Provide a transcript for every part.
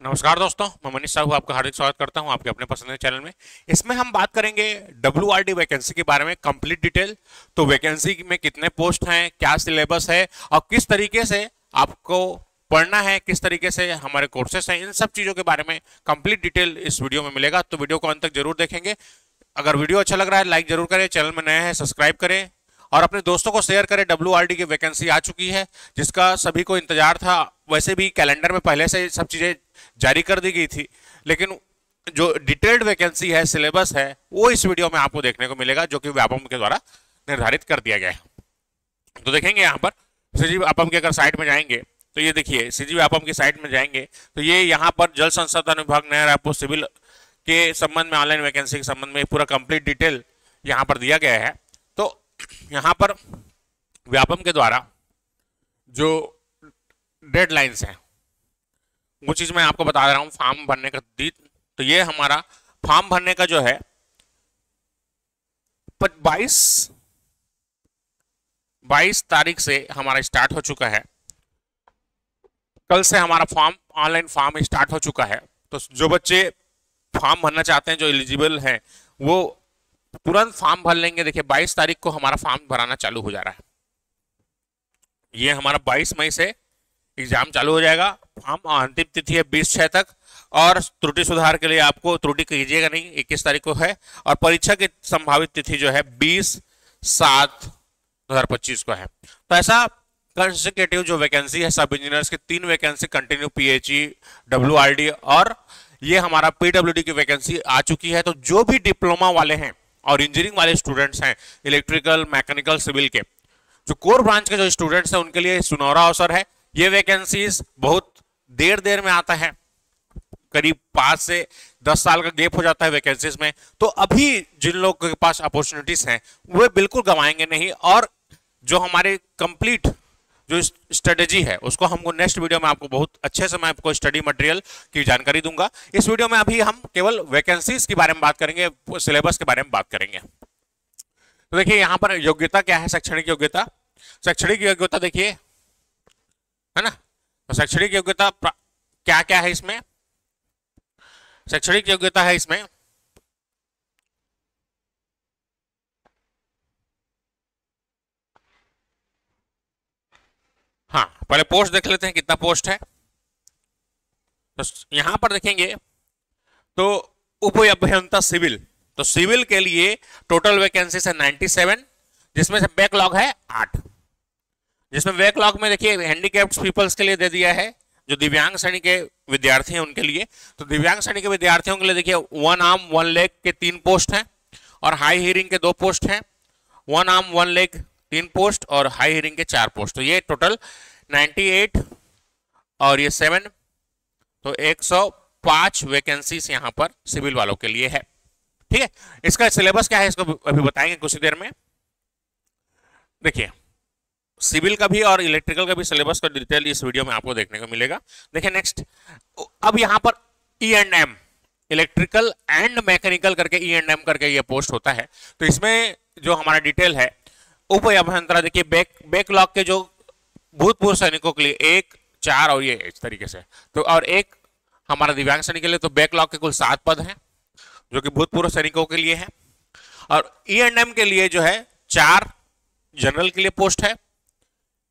नमस्कार दोस्तों, मैं मनीष साहू आपका हार्दिक स्वागत करता हूं आपके अपने पसंदीदा चैनल में। इसमें हम बात करेंगे WRD वैकेंसी के बारे में कंप्लीट डिटेल। तो वैकेंसी में कितने पोस्ट हैं, क्या सिलेबस है और किस तरीके से आपको पढ़ना है, किस तरीके से हमारे कोर्सेस हैं, इन सब चीज़ों के बारे में कंप्लीट डिटेल इस वीडियो में मिलेगा। तो वीडियो को अंत तक जरूर देखेंगे। अगर वीडियो अच्छा लग रहा है लाइक जरूर करें, चैनल में नए हैं सब्सक्राइब करें और अपने दोस्तों को शेयर करें। WRD की वैकेंसी आ चुकी है जिसका सभी को इंतजार था। वैसे भी कैलेंडर में पहले से सब चीज़ें जारी कर दी गई थी, लेकिन जो डिटेल्ड वैकेंसी है, सिलेबस है, वो इस वीडियो में आपको देखने को मिलेगा, जो कि व्यापम के द्वारा निर्धारित कर दिया गया है। तो देखेंगे यहाँ पर सीजी व्यापम के अगर साइट में जाएंगे तो ये देखिए, सीजी व्यापम की साइट में जाएंगे तो ये यहाँ पर जल संसाधन विभाग नया रायपुर सिविल के संबंध में ऑनलाइन वैकेंसी के संबंध में पूरा कंप्लीट डिटेल यहाँ पर दिया गया है। तो यहाँ पर व्यापम के द्वारा जो डेडलाइंस हैं वो चीज़ मैं आपको बता रहा हूँ। फॉर्म भरने का दी, तो ये हमारा फॉर्म भरने का जो है 22 तारीख से हमारा स्टार्ट हो चुका है। कल से हमारा फॉर्म ऑनलाइन फॉर्म स्टार्ट हो चुका है। तो जो बच्चे फॉर्म भरना चाहते हैं, जो एलिजिबल हैं, वो तुरंत फॉर्म भर लेंगे। देखिए 22 तारीख को हमारा फॉर्म भराना चालू हो जा रहा है। ये हमारा 22 मई से एग्जाम चालू हो जाएगा। फॉर्म अंतिम तिथि है 20/6 तक और त्रुटि सुधार के लिए आपको त्रुटि कीजिएगा नहीं, 21 तारीख को है। और परीक्षा की संभावित तिथि जो है 20/7/2025 को है। तो ऐसा कंसेक्यूटिव जो वैकेंसी है, सब इंजीनियर्स की 3 वैकेंसी कंटिन्यू PHE WRD और ये हमारा PWD की वैकेंसी आ चुकी है। तो जो भी डिप्लोमा वाले हैं और इंजीनियरिंग वाले स्टूडेंट्स हैं, इलेक्ट्रिकल, मैकेनिकल, सिविल के जो कोर ब्रांच के जो स्टूडेंट्स हैं, उनके लिए सुनहरा अवसर है। ये वैकेंसीज बहुत देर में आता है, करीब 5 से 10 साल का गैप हो जाता है वैकेंसीज में। तो अभी जिन लोगों के पास अपॉर्चुनिटीज हैं वे बिल्कुल गंवाएंगे नहीं। और जो हमारे कंप्लीट जो स्ट्रेटेजी है उसको हमको नेक्स्ट वीडियो में आपको बहुत अच्छे से मैं आपको स्टडी मटेरियल की जानकारी दूंगा। इस वीडियो में अभी हम केवल वैकेंसीज के बारे में बात करेंगे, सिलेबस के बारे में बात करेंगे। तो देखिए यहाँ पर योग्यता क्या है, शैक्षणिक योग्यता। शैक्षणिक योग्यता देखिए, है ना। तो शैक्षणिक योग्यता क्या क्या है इसमें? शैक्षणिक योग्यता है इसमें हाँ, पहले पोस्ट देख लेते हैं कितना पोस्ट है। तो यहां पर देखेंगे तो उप अभियंता सिविल, तो सिविल के लिए टोटल वैकेंसी है 97, जिसमें से बैकलॉग है 8। जिसमें बैकलॉग में देखिए हैंडीकैप्ड पीपल्स के लिए दे दिया है, जो दिव्यांग श्रेणी के विद्यार्थी हैं उनके लिए। तो दिव्यांग श्रेणी के विद्यार्थियों के लिए देखिए 1 आर्म 1 लेग के 3 पोस्ट हैं और हाई हियरिंग के 2 पोस्ट हैं। 1 आर्म 1 लेग 3 पोस्ट और हाई हियरिंग के 4 पोस्ट। तो ये टोटल 98 और ये 7, तो 105 वैकेंसीज यहाँ पर सिविल वालों के लिए है। ठीक है, इसका सिलेबस क्या है इसको अभी बताएंगे कुछ देर में। देखिए सिविल का भी और इलेक्ट्रिकल का भी सिलेबस का डिटेल इस वीडियो में आपको देखने को मिलेगा। देखिए नेक्स्ट, अब यहाँ पर E&M, इलेक्ट्रिकल एंड मैकेनिकल करके E&M करके ये पोस्ट होता है। तो इसमें जो हमारा डिटेल है, उप अभियंता देखिए बैकलॉग के जो भूतपूर्व सैनिकों के लिए 1, 4 और ये इस तरीके से। तो और एक हमारा दिव्यांग सैनिक के लिए, तो बैकलॉग के कुल 7 पद हैं जो कि भूतपूर्व सैनिकों के लिए हैं। और E&M के लिए जो है 4 जनरल के लिए पोस्ट है,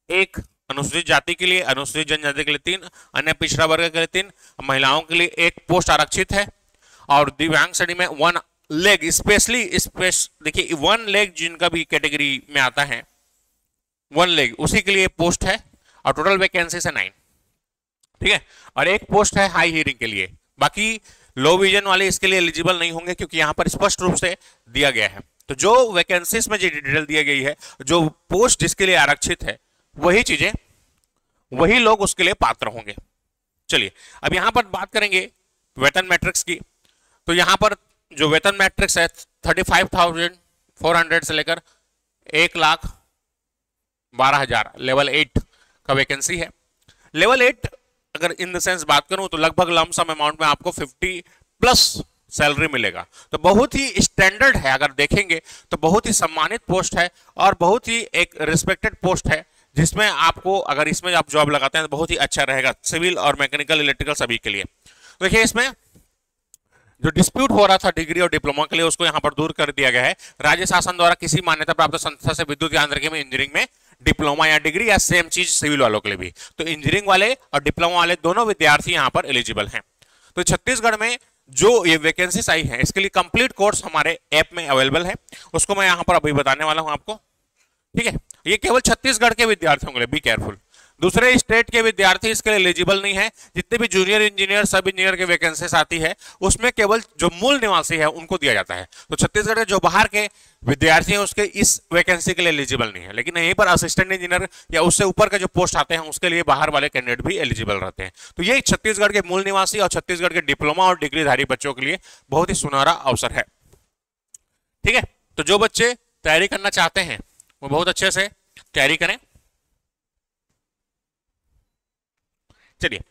1 अनुसूचित जाति के लिए, अनुसूचित जनजाति के लिए 3, अन्य पिछड़ा वर्ग के लिए 3, महिलाओं के लिए 1 पोस्ट आरक्षित है। और दिव्यांग श्रेणी में 1 लेग स्पेशली देखिए 1 लेग जिनका भी कैटेगरी में आता है 1 लेग, उसी के लिए पोस्ट है। और टोटल वैकेंसी है 9। ठीक है, और 1 पोस्ट है हाई हियरिंग के लिए। बाकी लो विजन वाले इसके लिए एलिजिबल नहीं होंगे, क्योंकि यहाँ पर स्पष्ट रूप से दिया गया है। तो जो वैकेंसीज में जो डिटेल दी गई है, जो पोस्ट जिसके लिए आरक्षित है, वही चीजें, वही लोग उसके लिए पात्र होंगे। चलिए अब यहां पर बात करेंगे वेतन मैट्रिक्स की। तो यहां पर जो वेतन मैट्रिक्स है 35,400 से लेकर 1,12,000 लेवल 8 का वैकेंसी है। लेवल 8 अगर इन द सेंस बात करूं तो लगभग लमसम अमाउंट में आपको 50+ सैलरी मिलेगा। तो बहुत ही स्टैंडर्ड है, अगर देखेंगे तो बहुत ही सम्मानित पोस्ट है और बहुत ही एक रिस्पेक्टेड पोस्ट है, जिसमें आपको अगर इसमें आप जॉब लगाते हैं तो बहुत ही अच्छा रहेगा, सिविल और मैकेनिकल इलेक्ट्रिकल सभी के लिए। देखिए इसमें जो डिस्प्यूट हो रहा था डिग्री और डिप्लोमा के लिए उसको यहां पर दूर कर दिया गया है। राज्य शासन द्वारा किसी मान्यता प्राप्त संस्था से विद्युत यांत्रिकी में इंजीनियरिंग में डिप्लोमा या डिग्री या सेम चीज सिविल वालों के लिए भी, तो इंजीनियरिंग वाले और डिप्लोमा वाले दोनों विद्यार्थी यहां पर एलिजिबल हैं। तो छत्तीसगढ़ में जो ये वैकेंसीज आई है इसके लिए कंप्लीट कोर्स हमारे ऐप में अवेलेबल है, उसको मैं यहां पर अभी बताने वाला हूं आपको। ठीक है, ये केवल छत्तीसगढ़ के विद्यार्थियों के लिए, बी केयरफुल। दूसरे स्टेट के विद्यार्थी इसके लिए एलिजिबल नहीं है। जितने भी जूनियर इंजीनियर, सब इंजीनियर के वैकेंसीज आती है उसमें केवल जो मूल निवासी है उनको दिया जाता है। तो छत्तीसगढ़ के जो बाहर के विद्यार्थी हैं उसके इस वैकेंसी के लिए एलिजिबल नहीं है, लेकिन यहीं पर असिस्टेंट इंजीनियर या उससे ऊपर के जो पोस्ट आते हैं उसके लिए बाहर वाले कैंडिडेट भी एलिजिबल रहते हैं। तो ये छत्तीसगढ़ के मूल निवासी और छत्तीसगढ़ के डिप्लोमा और डिग्रीधारी बच्चों के लिए बहुत ही सुनहरा अवसर है। ठीक है, तो जो बच्चे तैयारी करना चाहते हैं वो बहुत अच्छे से तैयारी करें। चलिए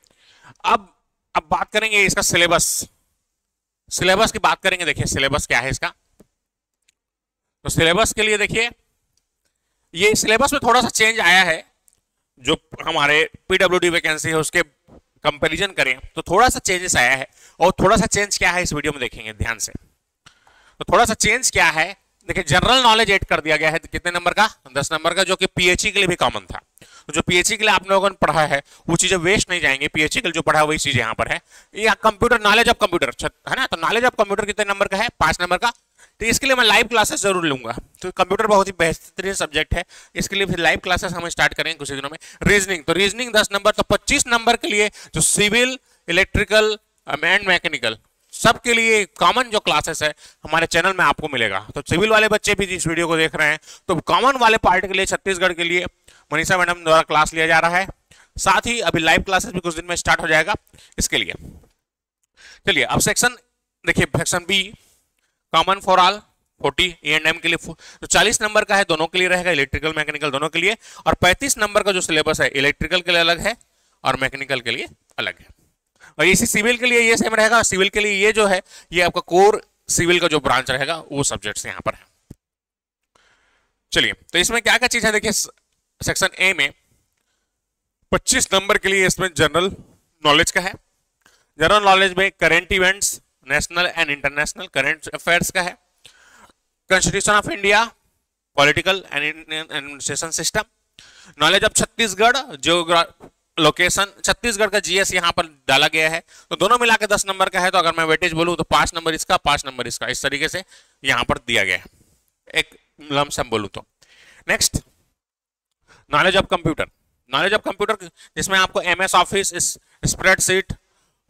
अब बात करेंगे इसका सिलेबस। सिलेबस की बात करेंगे। देखिए सिलेबस क्या है इसका। तो सिलेबस के लिए देखिए ये सिलेबस में थोड़ा सा चेंज आया है। जो हमारे पीडब्ल्यूडी वैकेंसी है उसके कंपैरिजन करें तो थोड़ा सा चेंजेस आया है, और थोड़ा सा चेंज क्या है इस वीडियो में देखेंगे ध्यान से। तो थोड़ा सा चेंज क्या है, देखिए जनरल नॉलेज ऐड कर दिया गया है। कितने नंबर का? 10 नंबर का, जो कि पीएचई के लिए भी कॉमन था। तो जो पीएचई के लिए आप लोगों ने पढ़ा है वो चीजें वेस्ट नहीं जाएंगे। पीएचई के लिए जो पढ़ा है वही चीज यहाँ पर है। ये कंप्यूटर नॉलेज ऑफ कंप्यूटर है ना, तो नॉलेज ऑफ कंप्यूटर कितने नंबर का है? 5 नंबर का। तो इसके लिए मैं लाइव क्लासेस जरूर लूंगा। तो कंप्यूटर बहुत ही बेहतरीन सब्जेक्ट है, इसके लिए फिर लाइव क्लासेस हम स्टार्ट करेंगे कुछ दिनों में। रीजनिंग, तो रीजनिंग 10 नंबर। तो 25 नंबर के लिए जो सिविल, इलेक्ट्रिकल एंड मैकेनिकल सबके लिए कॉमन जो क्लासेस है हमारे चैनल में आपको मिलेगा। तो सिविल वाले बच्चे भी इस वीडियो को देख रहे हैं तो कॉमन वाले पार्ट के लिए छत्तीसगढ़ के लिए मनीषा मैडम द्वारा क्लास लिया जा रहा है। साथ ही अभी लाइव क्लासेस भी कुछ दिन में स्टार्ट हो जाएगा इसके लिए। चलिए अब सेक्शन देखिए, section B common for all 40 E&M के लिए तो 40 नंबर का है, दोनों के लिए रहेगा, इलेक्ट्रिकल मैकेनिकल दोनों के लिए। और 35 नंबर का जो सिलेबस है इलेक्ट्रिकल के लिए अलग है और मैकेनिकल के लिए अलग है। और इसी सिविल के लिए ये सेम रहेगा। सिविल के लिए ये जो है ये आपका कोर सिविल का जो ब्रांच रहेगा वो सब्जेक्ट्स यहां पर है। चलिए तो इसमें क्या क्या चीज है देखिए। सेक्शन ए में 25 नंबर के लिए इसमें जनरल नॉलेज का है। जनरल नॉलेज में current events, national and international current affairs का है। Constitution of India, political and administration system, knowledge of Chhattisgarh, location, Chhattisgarh का जीएस यहां पर डाला गया है। तो दोनों मिला के 10 नंबर का है। तो अगर मैं वेटेज बोलूं तो 5 नंबर इसका, 5 नंबर इसका, इस तरीके से यहां पर दिया गया है, एक लमसम बोलूं तो। Next knowledge of computer. Knowledge of computer जिसमें आपको MS office, spreadsheet,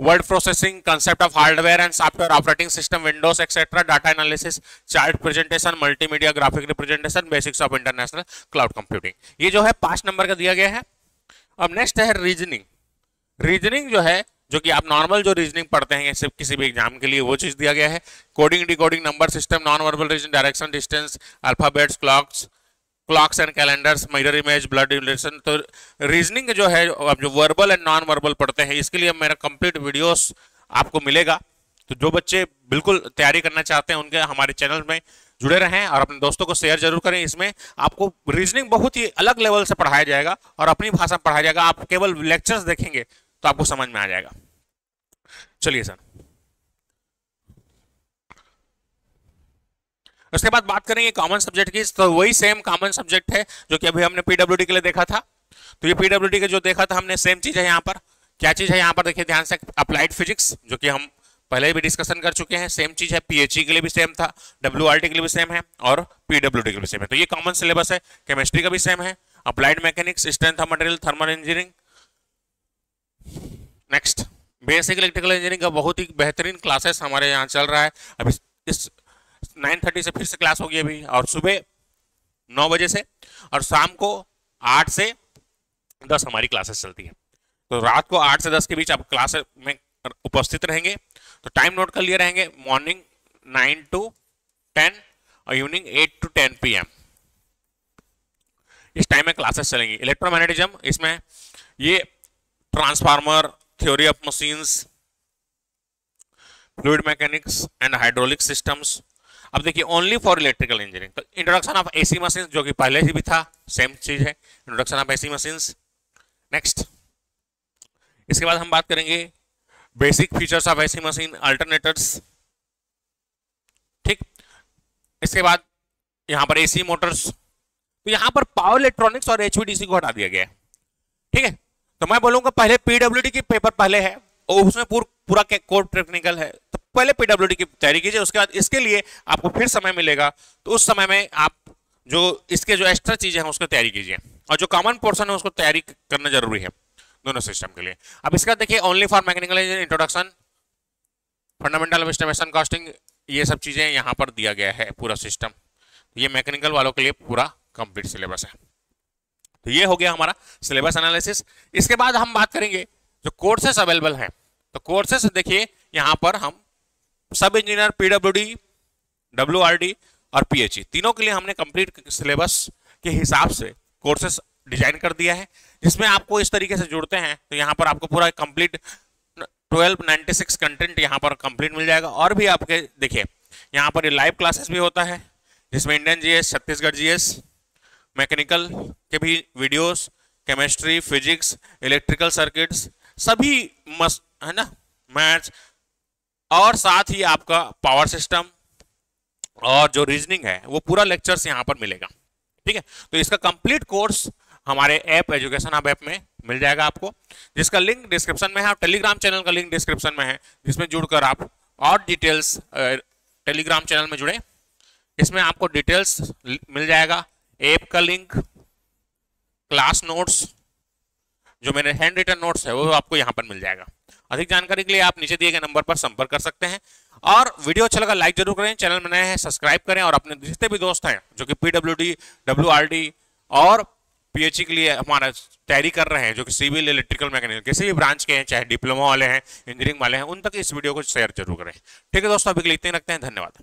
word processing, concept of hardware and software operating system, Windows etcetera, data analysis, chart presentation, multimedia graphic representation, basics of international cloud computing, ये जो है 5 number का दिया गया है। अब नेक्स्ट है रीजनिंग। रीजनिंग जो है, जो कि आप नॉर्मल जो रीजनिंग पढ़ते हैं सिर्फ किसी भी एग्जाम के लिए, वो चीज दिया गया है। Coding, decoding, number system, non verbal reason, direction, distance, alphabets, clocks and calendars, mirror image, blood relation. तो रीजनिंग जो है आप जो वर्बल एंड नॉन वर्बल पढ़ते हैं इसके लिए मेरा कंप्लीट वीडियोस आपको मिलेगा। तो जो बच्चे बिल्कुल तैयारी करना चाहते हैं उनके हमारे चैनल में जुड़े रहें और अपने दोस्तों को शेयर जरूर करें। इसमें आपको रीजनिंग बहुत ही अलग लेवल से पढ़ाया जाएगा और अपनी भाषा में पढ़ाया जाएगा। आप केवल लेक्चर्स देखेंगे तो आपको समझ में आ जाएगा। चलिए सर, उसके बाद बात करेंगे कॉमन सब्जेक्ट की। तो वही सेम कॉमन सब्जेक्ट है जो कि अभी हमने पीडब्ल्यूडी के लिए देखा था। तो ये पीडब्ल्यूडी के जो देखा था हमने सेम चीज है यहाँ पर। क्या चीज है यहाँ पर देखिए ध्यान से, अप्लाइड फिजिक्स जो कि हम पहले भी डिस्कशन कर चुके हैं, सेम चीज है। पीएचई के लिए भी सेम था, डब्ल्यूआरटी के लिए भी सेम है और पीडब्ल्यूडी के लिए भी सेम है। तो ये कॉमन सिलेबस है। केमिस्ट्री का भी सेम है, applied mechanics, strength of material, thermal engineering. Next basic electrical engineering का बहुत ही बेहतरीन क्लासेस हमारे यहाँ चल रहा है। अभी इस 9:30 से फिर से क्लास होगी अभी, और सुबह 9 बजे से, और शाम को 8 से 10 हमारी क्लासेस चलती है। तो रात को 8 से 10 के बीच आप क्लास में उपस्थित रहेंगे। तो टाइम नोट कर लिए रहेंगे, मॉर्निंग 9 to 10 और इवनिंग 8 to 10 PM इस टाइम में क्लासेस चलेंगी। इलेक्ट्रोमैग्नेटिज्म, इसमें ये transformer, theory of machines, fluid mechanics and hydraulic systems. अब देखिए ओनली फॉर इलेक्ट्रिकल इंजीनियरिंग। तो इंट्रोडक्शन ऑफ एसी मशीन जो कि पहले से भी था, सेम चीज है, introduction of AC machines. Next इसके बाद हम बात करेंगे basic features of AC machine, alternators. ठीक, इसके बाद यहां पर एसी मोटर्स, तो यहां पर पावर इलेक्ट्रॉनिक्स और एचवीडीसी को हटा दिया गया है। ठीक है, तो मैं बोलूंगा पहले पीडब्ल्यूडी की पेपर पहले है और उसमें पूरा कोर टेक्निकल है, तो पहले पीडब्ल्यूडी की तैयारी कीजिए। उसके बाद इसके लिए आपको फिर समय मिलेगा, तो उस समय में आप जो इसके जो एक्स्ट्रा चीजें हैं उसकी तैयारी कीजिए, और जो कॉमन पोर्शन है उसको तैयारी करना जरूरी है दोनों सिस्टम के लिए। अब इसका देखिए only for mechanical engineering, introduction, fundamental of estimation, costing, ये सब चीजें यहाँ पर दिया गया है पूरा सिस्टम। ये मैकेनिकल वालों के लिए पूरा कंप्लीट सिलेबस है। तो ये हो गया हमारा सिलेबस एनालिसिस। इसके बाद हम बात करेंगे जो कोर्सेस अवेलेबल हैं। तो कोर्सेस देखिए यहाँ पर हम सब इंजीनियर, पीडब्ल्यूडी, डब्ल्यूआरडी और पीएचई तीनों के लिए हमने कंप्लीट सिलेबस के हिसाब से कोर्सेस डिजाइन कर दिया है, जिसमें आपको इस तरीके से जुड़ते हैं तो यहाँ पर आपको पूरा कंप्लीट 1296 कंटेंट यहाँ पर कंप्लीट मिल जाएगा। और भी आपके देखिए यहाँ पर ये लाइव क्लासेस भी होता है, जिसमें Indian GS, Chhattisgarh GS, mechanical के भी videos, chemistry, physics, electrical circuits सभी मस्त है ना, मैथ्स, और साथ ही आपका पावर सिस्टम और जो रीजनिंग है वो पूरा लेक्चर्स यहाँ पर मिलेगा। ठीक है, तो इसका कंप्लीट कोर्स हमारे ऐप एजुकेशन हब ऐप में मिल जाएगा आपको, जिसका लिंक डिस्क्रिप्शन में है, और टेलीग्राम चैनल का लिंक डिस्क्रिप्शन में है, जिसमें जुड़कर आप और डिटेल्स टेलीग्राम चैनल में जुड़े, इसमें आपको डिटेल्स मिल जाएगा, ऐप का लिंक, क्लास नोट्स, जो मेरे हैंड रिटन नोट्स है वो आपको यहाँ पर मिल जाएगा। अधिक जानकारी के लिए आप नीचे दिए गए नंबर पर संपर्क कर सकते हैं। और वीडियो अच्छा लगा लाइक जरूर करें, चैनल में नए हैं सब्सक्राइब करें, और अपने जितने भी दोस्त हैं जो कि पीडब्ल्यूडी, डब्ल्यूआरडी और पीएचई के लिए हमारा तैयारी कर रहे हैं, जो कि सिविल, इलेक्ट्रिकल, मैकेनिकल किसी भी ब्रांच के हैं, चाहे डिप्लोमा वाले हैं, इंजीनियरिंग वाले हैं, उन तक इस वीडियो को शेयर जरूर करें। ठीक है दोस्तों, अभी के लिए इतने रखते हैं, धन्यवाद।